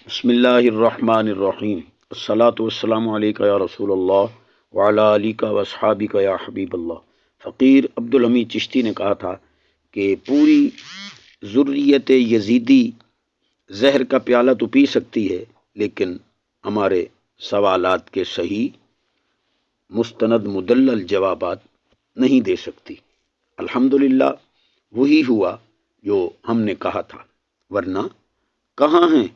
بسم اللہ الرحمن الرحیم الصلاۃ والسلام علیک یا رسول اللہ وعلی آلک واصحابک یا حبیب اللہ۔ فقیر عبدالحمید چشتی نے کہا تھا کہ پوری ذریت یزیدی زہر کا پیالہ تو پی سکتی ہے لیکن ہمارے سوالات کے صحیح مستند مدلل جوابات نہیں دے سکتی۔ الحمدللہ وہی ہوا جو ہم نے کہا تھا، ورنہ کہاں ہیں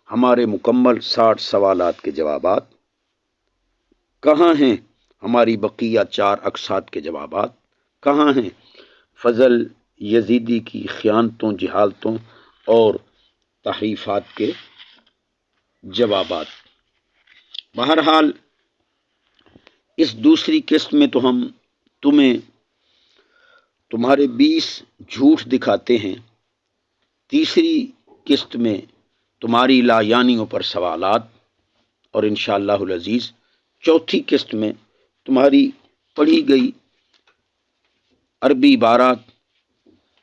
ہمارے مکمل 60 سوالات کے جوابات؟ کہاں ہیں ہماری بقیہ 4 اقساط کے جوابات؟ کہاں ہیں فضل یزیدی کی خیانتوں، جہالتوں اور تحریفات کے جوابات؟ بہرحال اس دوسری قسط میں تو ہم تمہیں تمہارے 20 جھوٹ دکھاتے ہیں، تیسری قسط میں تمہاری لایعنیوں پر سوالات، اور انشاءاللہ العزیز چوتھی قسط میں تمہاری پڑھی گئی عربی عبارات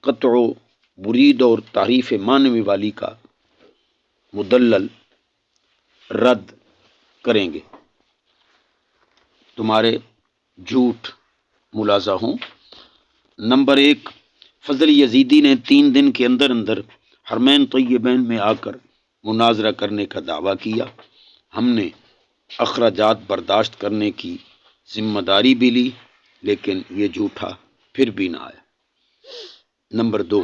قطع و برید اور تعریف معنوی والی کا مدلل رد کریں گے۔ تمہارے جھوٹ ملاحظہ ہوں۔ نمبر 1، فضل یزیدی نے 3 دن کے اندر اندر حرمین طیبین میں آ کر مناظرہ کرنے کا دعویٰ کیا۔ ہم نے اخراجات برداشت کرنے کی ذمہ داری بھی لی لیکن یہ جھوٹا پھر بھی نہ آیا۔ نمبر 2،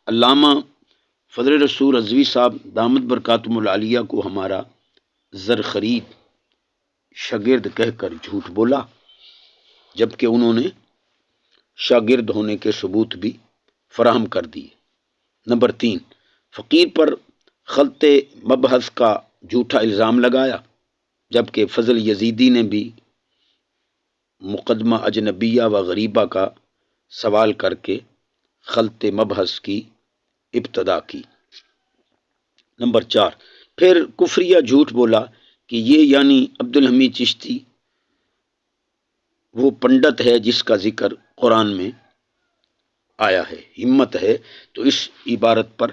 علامہ فضل رسول رضوی صاحب دامت برکاتہم العالیہ کو ہمارا زرخرید شاگرد کہہ کر جھوٹ بولا، جبکہ انہوں نے شاگرد ہونے کے ثبوت بھی فراہم کر دیے۔ نمبر 3، فقیر پر خلط مبحث کا جھوٹا الزام لگایا، جبکہ فضل یزیدی نے بھی مقدمہ اجنبیہ و غریبہ کا سوال کر کے خلط مبحث کی ابتدا کی۔ نمبر 4، پھر کفریہ جھوٹ بولا کہ یہ یعنی عبدالحمید چشتی وہ پنڈت ہے جس کا ذکر قرآن میں آیا ہے۔ ہمت ہے تو اس عبارت پر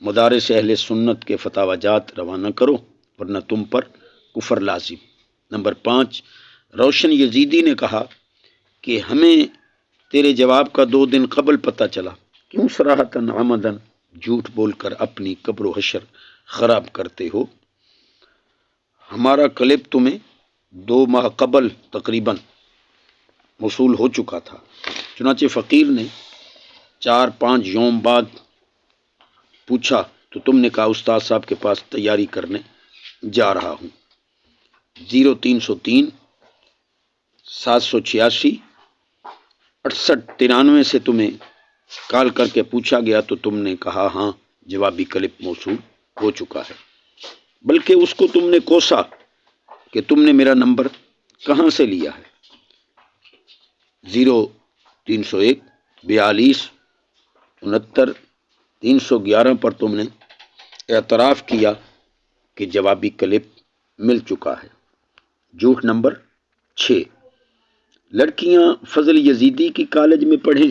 مدارس اہل سنت کے فتاوی جات روانہ کرو ورنہ تم پر کفر لازم۔ نمبر 5، روشن یزیدی نے کہا کہ ہمیں تیرے جواب کا 2 دن قبل پتہ چلا، کیوں صراحتاً عمدن جھوٹ بول کر اپنی قبر و حشر خراب کرتے ہو؟ ہمارا کلپ تمہیں 2 ماہ قبل تقریباً موصول ہو چکا تھا، چنانچہ فقیر نے 4-5 یوم بعد پوچھا تو تم نے کہا استاد صاحب کے پاس تیاری کرنے جا رہا ہوں۔ 0303 786 6893 سے تمہیں کال کر کے پوچھا گیا تو تم نے کہا ہاں جوابی کلپ موصول ہو چکا ہے، بلکہ اس کو تم نے کوسا کہ تم نے میرا نمبر کہاں سے لیا ہے۔ 0301 42 69 311 پر تم نے اعتراف کیا کہ جوابی کلپ مل چکا ہے۔ جھوٹ نمبر 6، لڑکیاں فضل یزیدی کی کالج میں پڑھیں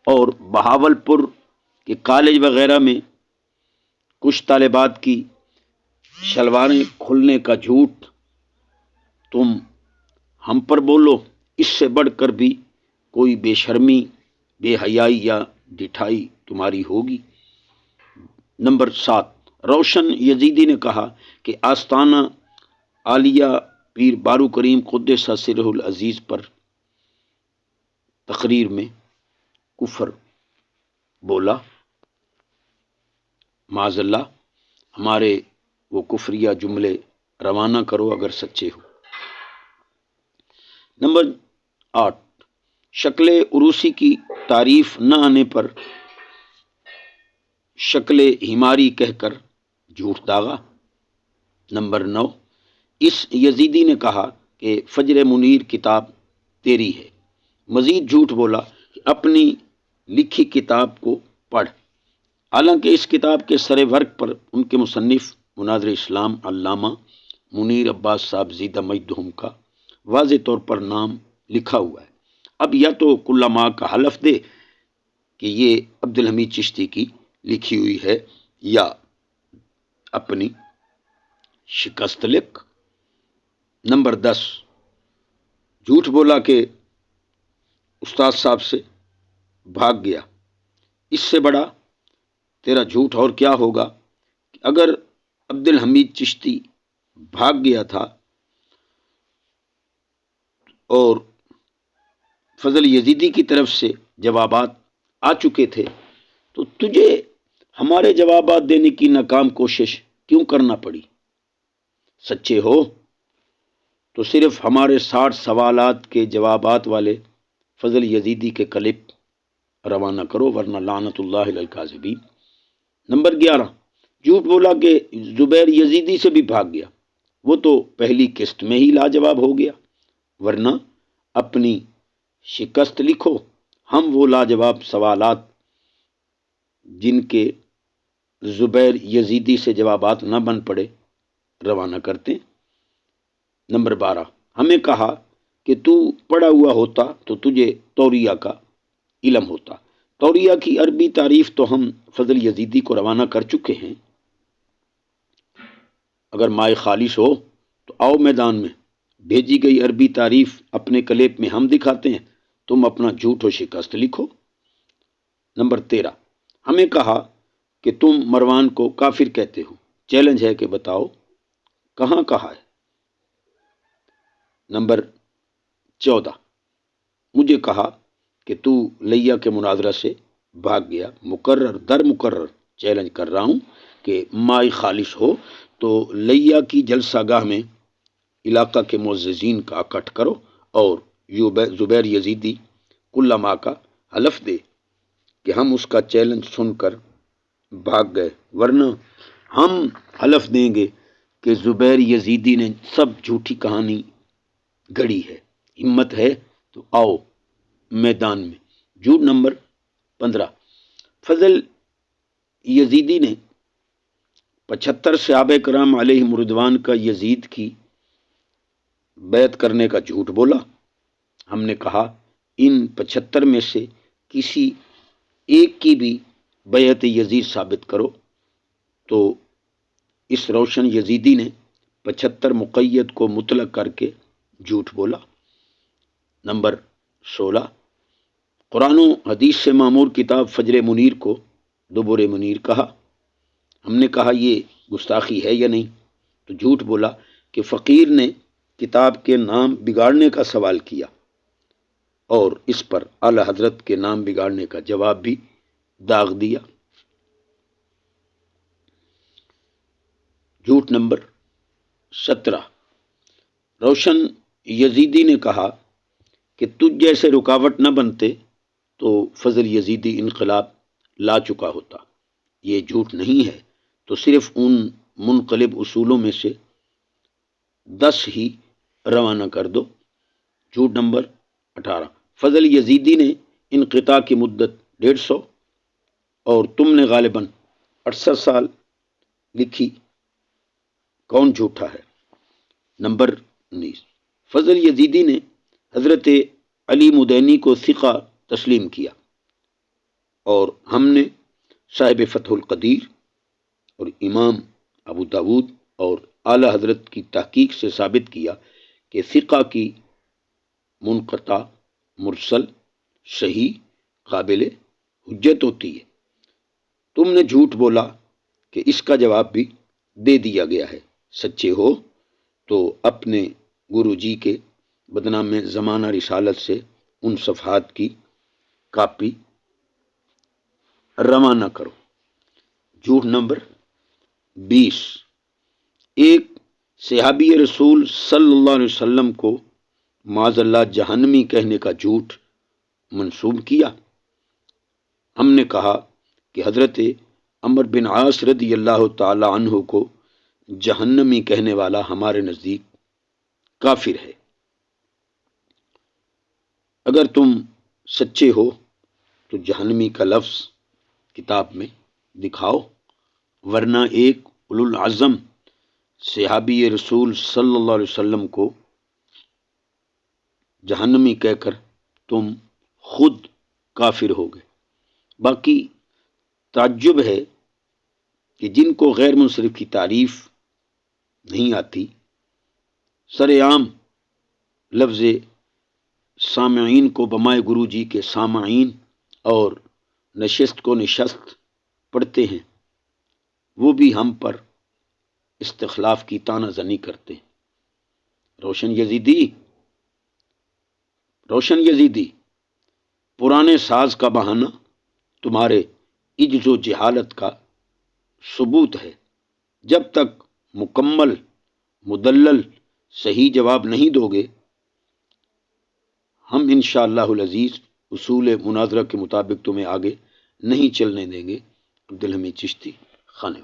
اور بہاولپور کے کالج وغیرہ میں کچھ طالبات کی شلواریں کھلنے کا جھوٹ تم ہم پر بولو، اس سے بڑھ کر بھی کوئی بے شرمی، بے حیائی یا ڈٹھائی تمہاری ہوگی۔ نمبر 7، روشن یزیدی نے کہا کہ آستانہ عالیہ پیر بارو کریم قدس سرہ العزیز پر تقریر میں کفر بولا۔ معاذ اللہ، ہمارے وہ کفریہ جملے روانہ کرو اگر سچے ہو۔ نمبر 8، شکل عروسی کی تعریف نہ آنے پر شکل ہماری کہہ کر جھوٹ داغا۔ نمبر 9، اس یزیدی نے کہا کہ فجر منیر کتاب تیری ہے، مزید جھوٹ بولا کہ اپنی لکھی کتاب کو پڑھ، حالانکہ اس کتاب کے سر ورق پر ان کے مصنف مناظر اسلام علامہ منیر عباس صاحب زیدہ مجدہم کا واضح طور پر نام لکھا ہوا ہے۔ اب یا تو کل ماء کا حلف دے کہ یہ عبدالحمید چشتی کی لکھی ہوئی ہے یا اپنی شکست لکھ۔ نمبر 10، جھوٹ بولا کہ استاد صاحب سے بھاگ گیا۔ اس سے بڑا تیرا جھوٹ اور کیا ہوگا کہ اگر عبد الحمید چشتی بھاگ گیا تھا اور فضل یزیدی کی طرف سے جوابات آ چکے تھے تو تجھے ہمارے جوابات دینے کی ناکام کوشش کیوں کرنا پڑی؟ سچے ہو تو صرف ہمارے 60 سوالات کے جوابات والے فضل یزیدی کے کلپ روانہ کرو، ورنہ لعنت اللہ علی الکاذبین۔ نمبر 11، جھوٹ بولا کہ زبیر یزیدی سے بھی بھاگ گیا، وہ تو پہلی قسط میں ہی لاجواب ہو گیا، ورنہ اپنی شکست لکھو۔ ہم وہ لاجواب سوالات جن کے زبیر یزیدی سے جوابات نہ بن پڑے روانہ کرتے۔ نمبر 12، ہمیں کہا کہ تو پڑھا ہوا ہوتا تو تجھے توریہ کا علم ہوتا۔ توریہ کی عربی تعریف تو ہم فضل یزیدی کو روانہ کر چکے ہیں۔ اگر مائے خالص ہو تو آؤ میدان میں، بھیجی گئی عربی تعریف اپنے کلیپ میں ہم دکھاتے ہیں، تم اپنا جھوٹ و شکست لکھو۔ نمبر 13، ہمیں کہا کہ تم مروان کو کافر کہتے ہو، چیلنج ہے کہ بتاؤ کہاں کہا ہے۔ نمبر 14، مجھے کہا کہ تو لیا کے مناظرہ سے بھاگ گیا، مقرر در مقرر چیلنج کر رہا ہوں کہ مائی خالص ہو تو لیا کی جلسہ گاہ میں علاقہ کے معززین کا اکٹھ کرو اور زبیر یزیدی کلہ ماں کا حلف دے کہ ہم اس کا چیلنج سن کر بھاگ گئے، ورنہ ہم حلف دیں گے کہ زبیر یزیدی نے سب جھوٹی کہانی گھڑی ہے۔ ہمت ہے تو آؤ میدان میں۔ جھوٹ نمبر 15، فضل یزیدی نے 75 صحابہ کرام علیہم رضوان کا یزید کی بیعت کرنے کا جھوٹ بولا۔ ہم نے کہا ان 75 میں سے کسی ایک کی بھی بیعت یزید ثابت کرو، تو اس روشن یزیدی نے 75 مقید کو مطلق کر کے جھوٹ بولا۔ نمبر 16، قرآن و حدیث سے معمور کتاب فجر منیر کو دبر منیر کہا۔ ہم نے کہا یہ گستاخی ہے یا نہیں، تو جھوٹ بولا کہ فقیر نے کتاب کے نام بگاڑنے کا سوال کیا اور اس پر اعلی حضرت کے نام بگاڑنے کا جواب بھی داغ دیا۔ جھوٹ نمبر 17، روشن یزیدی نے کہا کہ تجھ جیسے رکاوٹ نہ بنتے تو فضل یزیدی انقلاب لا چکا ہوتا۔ یہ جھوٹ نہیں ہے تو صرف ان منقلب اصولوں میں سے 10 ہی روانہ کر دو۔ جھوٹ نمبر 18، فضل یزیدی نے انقطاع کی مدت 150 اور تم نے غالباً 68 سال لکھی، کون جھوٹا ہے؟ نمبر 19، فضل یزیدی نے حضرت علی مدینی کو ثقہ تسلیم کیا اور ہم نے صاحب فتح القدیر اور امام ابو داود اور اعلی حضرت کی تحقیق سے ثابت کیا کہ ثقہ کی منقطع، مرسل، صحیح، قابل حجت ہوتی ہے۔ تم نے جھوٹ بولا کہ اس کا جواب بھی دے دیا گیا ہے۔ سچے ہو تو اپنے گرو جی کے بدنام زمانہ رسالت سے ان صفحات کی کاپی روانہ کرو۔ جھوٹ نمبر 20، ایک صحابی رسول صلی اللہ علیہ وسلم کو معاذ اللہ جہنمی کہنے کا جھوٹ منسوب کیا۔ ہم نے کہا کہ حضرت عمر بن عاص رضی اللہ تعالی عنہ کو جہنمی کہنے والا ہمارے نزدیک کافر ہے۔ اگر تم سچے ہو تو جہنمی کا لفظ کتاب میں دکھاؤ، ورنہ ایک اولو العزم صحابی رسول صلی اللہ علیہ وسلم کو جہنمی کہہ کر تم خود کافر ہو گئے۔ باقی تعجب ہے کہ جن کو غیر منصرف کی تعریف نہیں آتی، سر عام لفظ سامعین کو بمائے گرو جی کے سامعین اور نشست کو نشست پڑھتے ہیں، وہ بھی ہم پر استخلاف کی طعنہ زنی کرتے ہیں۔ روشن یزیدی، پرانے ساز کا بہانہ تمہارے عجز و جہالت کا ثبوت ہے۔ جب تک مکمل مدلل صحیح جواب نہیں دو گے، ہم انشاءاللہ العزیز اصول مناظرہ کے مطابق تمہیں آگے نہیں چلنے دیں گے۔ عبدالحمید چشتی، خانہ